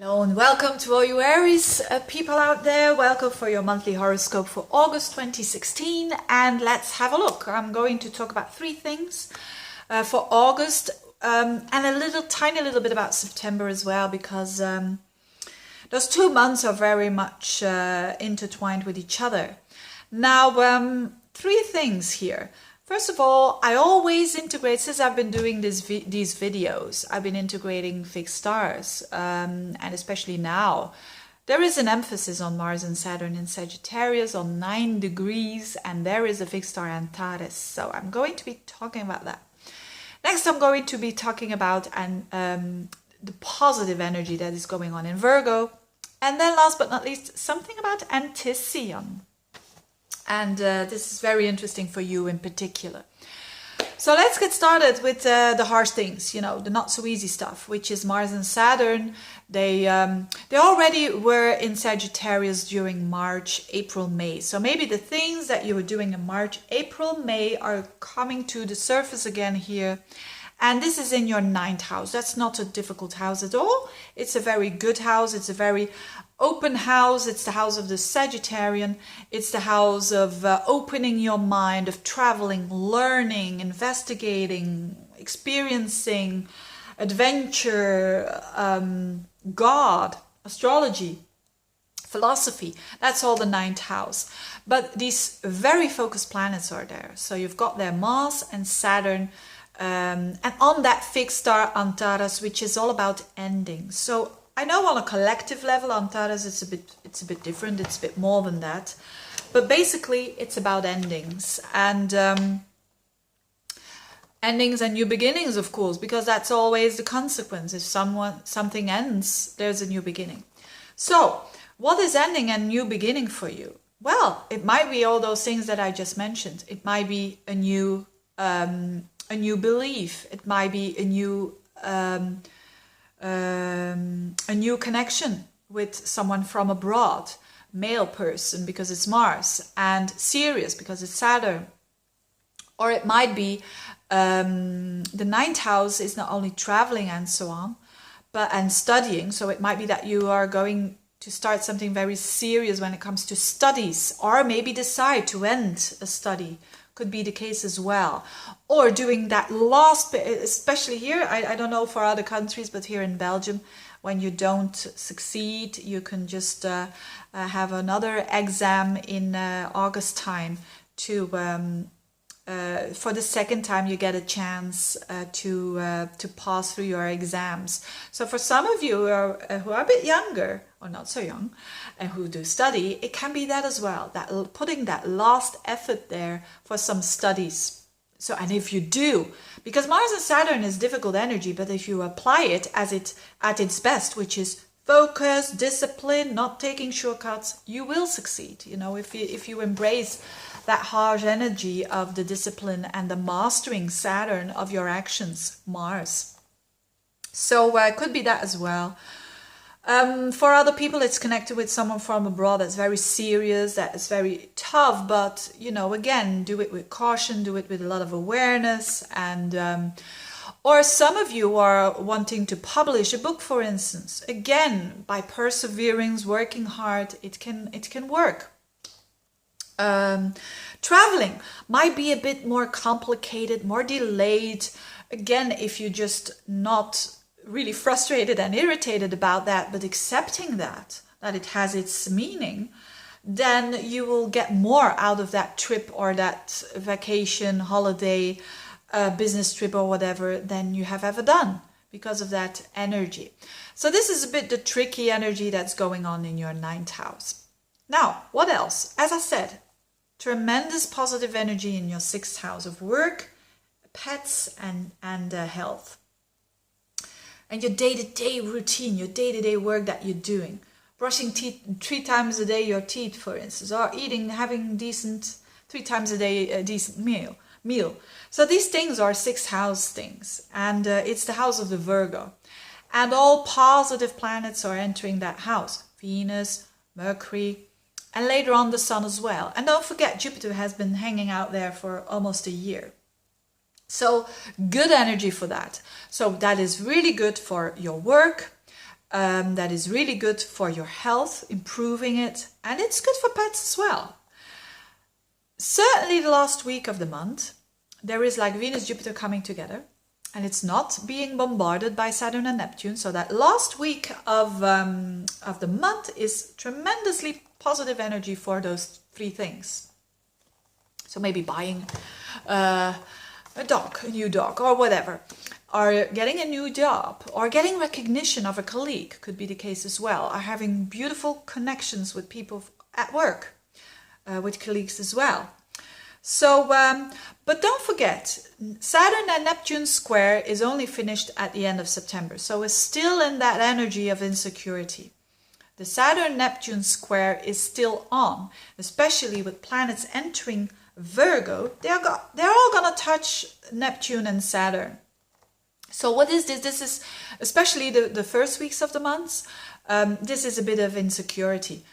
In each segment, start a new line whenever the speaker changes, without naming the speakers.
Hello and welcome to all you Aries people out there. Welcome for your monthly horoscope for August 2016, and let's have a look. I'm going to talk about three things for August and a tiny little bit about September as well, because those 2 months are very much intertwined with each other. Now, three things here. First of all, I always integrate, since I've been doing these videos, I've been integrating fixed stars, and especially now, there is an emphasis on Mars and Saturn in Sagittarius on 9 degrees, and there is a fixed star Antares. So I'm going to be talking about that. Next, I'm going to be talking about the positive energy that is going on in Virgo. And then last but not least, something about Anticyon. And this is very interesting for you in particular. So let's get started with the harsh things, the not so easy stuff, which is Mars and Saturn. They already were in Sagittarius during March, April, May. So maybe the things that you were doing in March, April, May are coming to the surface again here. And this is in your 9th house. That's not a difficult house at all. It's a very good house. It's a very open house. It's the house of the Sagittarian. It's the house of opening your mind, of traveling, learning, investigating, experiencing, adventure, God, astrology, philosophy. That's all the 9th house. But these very focused planets are there. So you've got there Mars and Saturn, and on that fixed star Antares, which is all about endings. So I know on a collective level Antares it's a bit different, it's a bit more than that, but basically it's about endings and endings and new beginnings, of course, because that's always the consequence. If something ends, there's a new beginning. So what is ending and new beginning for you? Well, it might be all those things that I just mentioned. It might be a new belief. It might be a new connection with someone from abroad, male person because it's Mars, and serious because it's Saturn. Or it might be the 9th house is not only traveling and so on, and studying. So it might be that you are going to start something very serious when it comes to studies, or maybe decide to end a study. Could be the case as well. Or doing that last bit, especially here, I don't know for other countries, but here in Belgium, when you don't succeed, you can just have another exam in August time to for the second time you get a chance to pass through your exams. So for some of you who are a bit younger or not so young and who do study, it can be that as well, that putting that last effort there for some studies. So, and if you do, because Mars and Saturn is difficult energy, but if you apply it at its best, which is focus, discipline, not taking shortcuts, you will succeed. If you embrace that harsh energy of the discipline and the mastering Saturn of your actions, Mars. So it could be that as well. For other people, it's connected with someone from abroad that's very serious, that is very tough, but, again, do it with caution, do it with a lot of awareness. And or some of you are wanting to publish a book, for instance. Again, by perseverance, working hard, it can work. Traveling might be a bit more complicated, more delayed. Again, if you're just not really frustrated and irritated about that, but accepting that it has its meaning, then you will get more out of that trip or that vacation, holiday, business trip or whatever than you have ever done because of that energy. So this is a bit the tricky energy that's going on in your 9th house. Now, what else? As I said, tremendous positive energy in your 6th house of work, pets, and health. And your day-to-day routine, your day-to-day work that you're doing. Brushing teeth 3 times a day, your teeth, for instance, or having 3 times a day, a decent meal. So these things are 6th house things, and it's the house of the Virgo. And all positive planets are entering that house. Venus, Mercury, and later on the Sun as well. And don't forget, Jupiter has been hanging out there for almost a year. So good energy for that. So that is really good for your work, that is really good for your health, improving it, and it's good for pets as well. Certainly the last week of the month, there is like Venus, Jupiter coming together, and it's not being bombarded by Saturn and Neptune. So that last week of the month is tremendously positive energy for those three things. So maybe buying a new dog or whatever, or getting a new job, or getting recognition of a colleague could be the case as well, or having beautiful connections with people at work, with colleagues as well. So, but don't forget, Saturn and Neptune square is only finished at the end of September, so we're still in that energy of insecurity. The Saturn-Neptune square is still on, especially with planets entering Virgo. They're all going to touch Neptune and Saturn. So what is this? This is, especially the first weeks of the months, this is a bit of insecurity.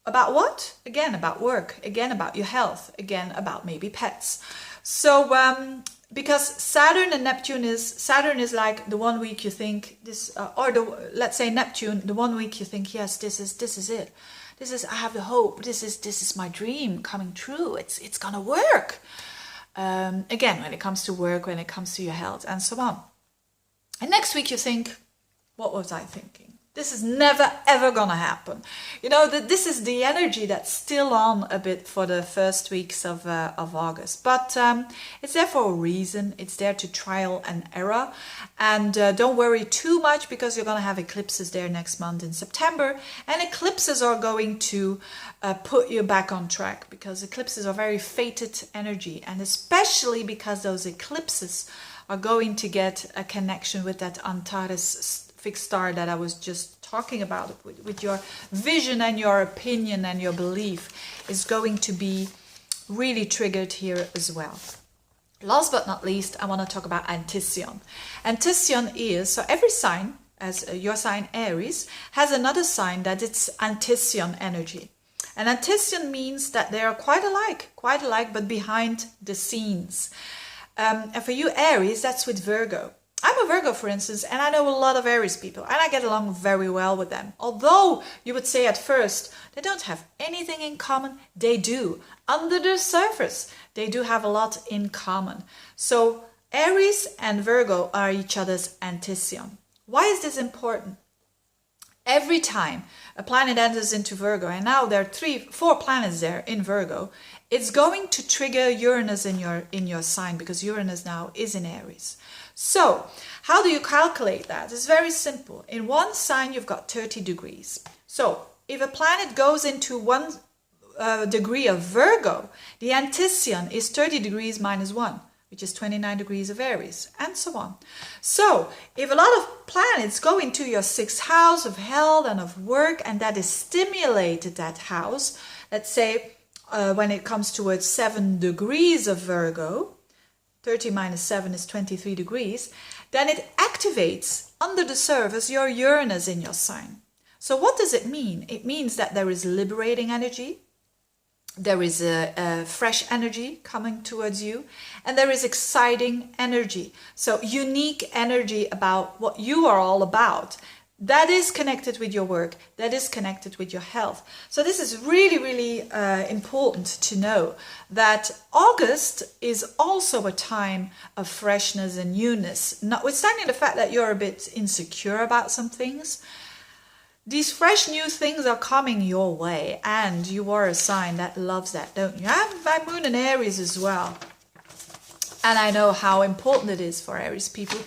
About what? Again, about work. Again, about your health. Again, about maybe pets. So, because Saturn and Neptune Saturn is like the one week you think this, let's say Neptune, the one week you think, yes, this is it. I have the hope. This is my dream coming true. It's gonna work. Again, when it comes to work, when it comes to your health, and so on. And next week you think, what was I thinking? This is never ever gonna happen. You know, this is the energy that's still on a bit for the first weeks of August. But it's there for a reason. It's there to trial and error. And don't worry too much, because you're gonna have eclipses there next month in September. And eclipses are going to put you back on track, because eclipses are very fated energy. And especially because those eclipses are going to get a connection with that Antares fixed star that I was just talking about, with your vision and your opinion and your belief, is going to be really triggered here as well. Last but not least, I want to talk about Anticyon. Anticyon is, so every sign, as your sign Aries, has another sign that it's Anticyon energy. And Anticyon means that they are quite alike, but behind the scenes. And for you Aries, that's with Virgo. I'm a Virgo, for instance, and I know a lot of Aries people, and I get along very well with them. Although you would say at first they don't have anything in common, they do. Under the surface, they do have a lot in common. So Aries and Virgo are each other's Anticyon. Why is this important? Every time a planet enters into Virgo, and now there are 4 planets there in Virgo, it's going to trigger Uranus in your sign, because Uranus now is in Aries. So, how do you calculate that? It's very simple. In one sign, you've got 30 degrees. So, if a planet goes into 1 degree of Virgo, the Anticyon is 30 degrees minus 1, which is 29 degrees of Aries, and so on. So, if a lot of planets go into your 6th house of health and of work, and that is stimulated, that house, let's say when it comes towards 7 degrees of Virgo, 30 minus 7 is 23 degrees, then it activates under the surface your Uranus in your sign. So what does it mean? It means that there is liberating energy, there is a fresh energy coming towards you, and there is exciting energy. So unique energy about what you are all about. That is connected with your work, that is connected with your health. So this is really, really important to know, that August is also a time of freshness and newness. Notwithstanding the fact that you're a bit insecure about some things, these fresh new things are coming your way, and you are a sign that loves that, don't you? I have my moon in Aries as well. And I know how important it is for Aries people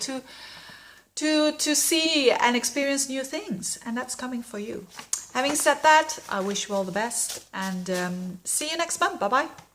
to see and experience new things, and that's coming for you. Having said that, I wish you all the best, and see you next month. Bye bye.